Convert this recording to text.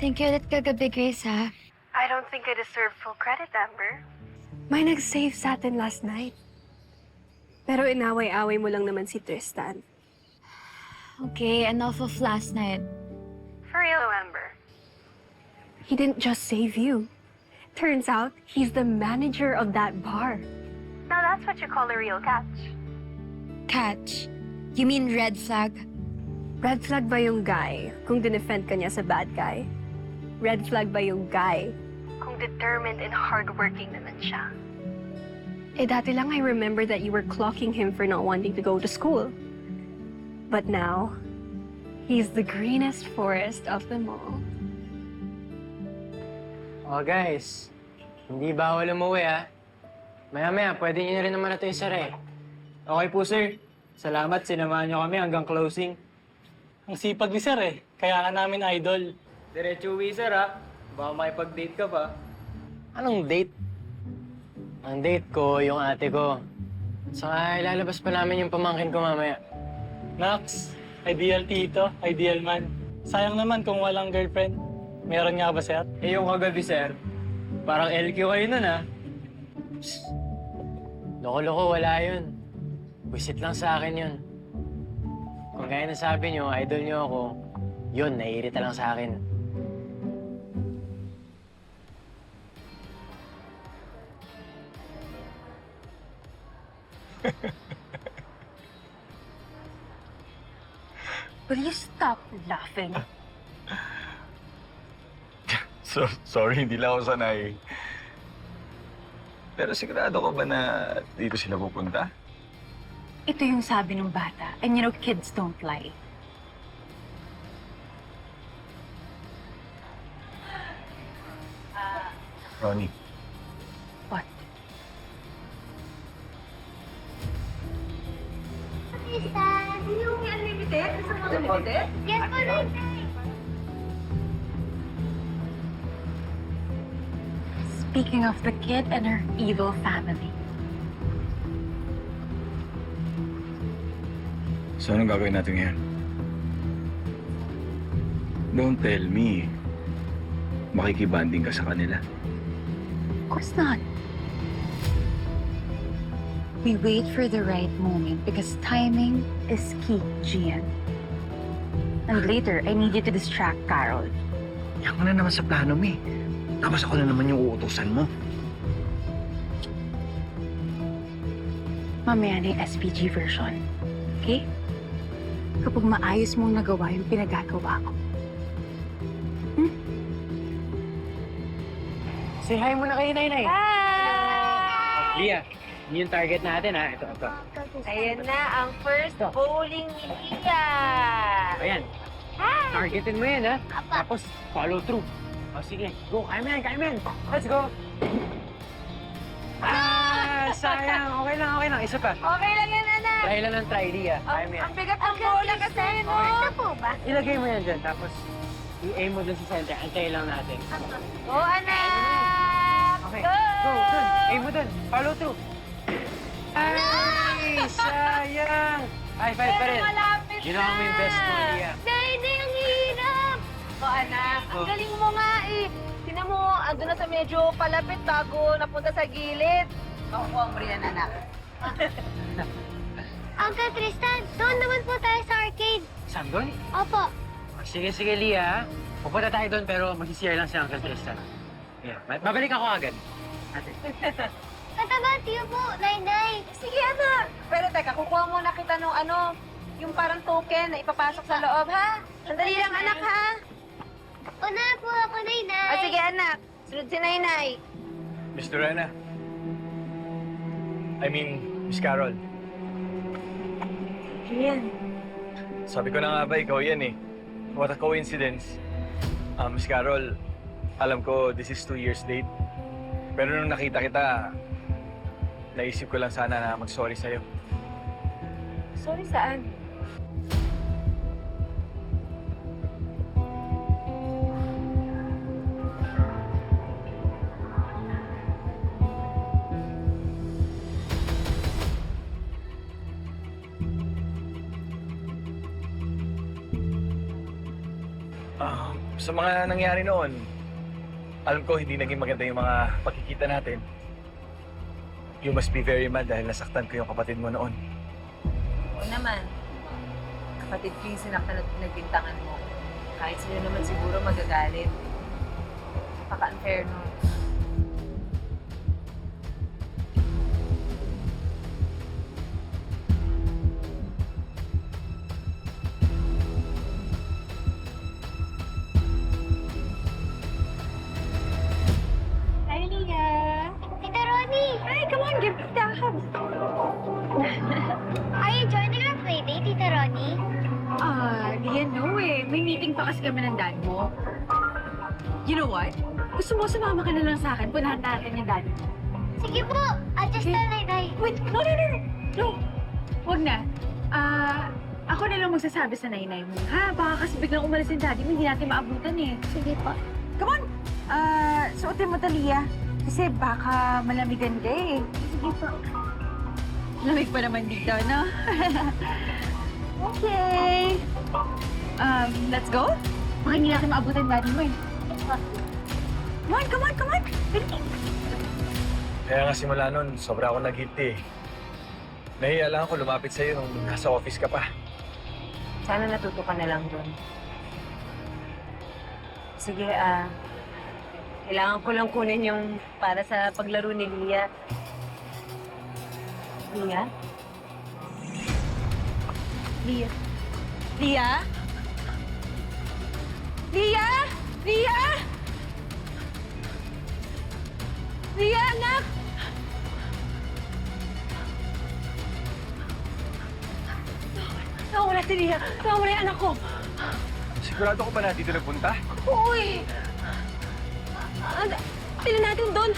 Thank you ulit kagabi, Grace, ha? I don't think I deserve full credit, Amber. May nag-save sa atin last night. Pero inaway-away mo lang naman si Tristan. Okay, enough of last night. For real, Amber. He didn't just save you. Turns out, he's the manager of that bar. Now that's what you call a real catch. Catch? You mean red flag? Red flag ba yung guy kung dinefend ka niya sa bad guy? Red flag ba yung guy Kung determined and hardworking naman siya. Eh dati lang I remember that you were clocking him for not wanting to go to school. But now, he's the greenest forest of them all. Oh guys, hindi bawal umuwi ah. Maya-maya, pwede nyo na rin naman ito isara eh. Okay po, sir. Salamat, sinamahan niyo kami hanggang closing. Ang sipag ni Sir eh. Kaya ka namin idol. Diretso uwi, sir, ha? Baka makipag-date ka pa. Anong date? Ang date ko, yung ate ko. Saka ilalabas pa namin yung pamangkin ko mamaya. Nax, ideal tito, ideal man. Sayang naman kung walang girlfriend. Meron nga ba, Sir? Eh, yung kagabi, sir, parang LQ kayo nun, ha? Loko-loko, wala yun. Wisit lang sa akin yun. Kung gaya na sabi nyo, idol nyo ako, yun, naiirita lang sa akin. Will you stop laughing? Sorry, hindi lang ako sanay. Pero sigurado ko ba na dito sila pupunta? Ito yung sabi ng bata. And you know, kids don't lie. Ronnie, What? Yung unlimited? Gusto mo unlimited? Yes, unlimited! Speaking of the kid and her evil family. so anong gagawin natin ngayon? Don't tell me. Makikibanding ka sa kanila. Of course not. We wait for the right moment because timing is key, Gian. And later, I need you to distract Carol. Yan ka na naman sa plano mo eh. Tapos ako na naman yung uutusan mo. Mamaya na yung SPG version. Okay? Kapag maayos mong nagawa yung pinagagawa ko. Say hi muna kay Nay-Nay. Hi! Lia, yun yung target natin ha. Ito. Ayan na ang first bowling ni Lia! Ayan. Targetin mo yan ha. Tapos follow through. O sige, go. Kaya mo yan. Let's go. Sayang. Okay lang. Isa pa. Okay lang yan, anak! Try lang ng try, Lia. Kaya mo yan. Ang bigat ng bola kasi, no? Ito po ba? Ilagay mo yan dyan. Tapos i-aim mo dun sa center. Antayin lang natin. Go, anak! Okay. Go! Go. Dun. Aim mo dun. Follow through. Ay! Sayang! High five pa rin. Pero malapit na! Ginawa mo yung best mo, Lia. Hindi, ang hirap! O, anak, ang galing mo nga eh. Tinan mo, andun na sa medyo palapit bago napunta sa gilid. Ako ang Brian, anak. Uncle Tristan, doon naman po tayo sa arcade. Saan doon? Opo. Sige, Lia. Pupunta tayo doon pero mag-CR lang si Uncle Tristan. Yeah. Babalik ako agad. Ate. Katabati po, Nay-Nay. Sige, anak. Pero teka, kukuha muna kita nung yung parang token na ipapasok sa loob, ha? Sandali lang, anak, ha? Una po ako, Nay-Nay. O, sige, anak. Sunod si Nay-Nay. Mr. Rena. I mean, Miss Carol. Ian. Sabi ko na nga ba, ikaw yan eh. What a coincidence. Miss Carol, alam ko this is 2 years late. Pero nung nakita kita, naisip ko lang sana na mag-sorry sa'yo. Sorry, saan? Sa mga nangyari noon, alam ko hindi naging maganda yung mga pagkikita natin. You must be very mad dahil nasaktan ko yung kapatid mo noon. Oo naman. Kapatid ko yung sinaktan at pinagbintangan mo. Kahit sino naman siguro magagalit. Napaka-unfair nun. Hi, Leah. Tita Ronnie, Hi, come on, give me the hug. are you joining our playdate, Tita Ronnie? Leah, no eh. May meeting pa kasi kami ng dad mo. You know what? Gusto mo sumama ka na lang sa akin? Punahan natin yung dad. Sige po, I'll just tell Nay. Wait, no. No, huwag na. Ako na lang magsasabi sa nainay mo, ha? Baka kasi biglang umalis yung daddy mo, hindi natin maabutan eh. Sige po. Come on! Suotin mo to, Leah. Kasi baka malamigan ka eh. Sige po. Lamig pa naman dito, no? Okay. Let's go? Baka hindi natin maabutan daddy mo eh. Come on! Bilis. Kaya nga simula noon, sobra ako nag-guilty eh. Nahiya lang ako lumapit sa'yo nung nasa office ka pa. Sana natuto ka na lang doon. Sige, kailangan ko lang kunin yung para sa paglaro ni Leah. Leah? Leah? Leah? Leah? Leah? Leah, anak! Nawawala si Leah. Nawawala yung anak ko. Sigurado ko pa na dito nagpunta? Uy! Tignan natin doon.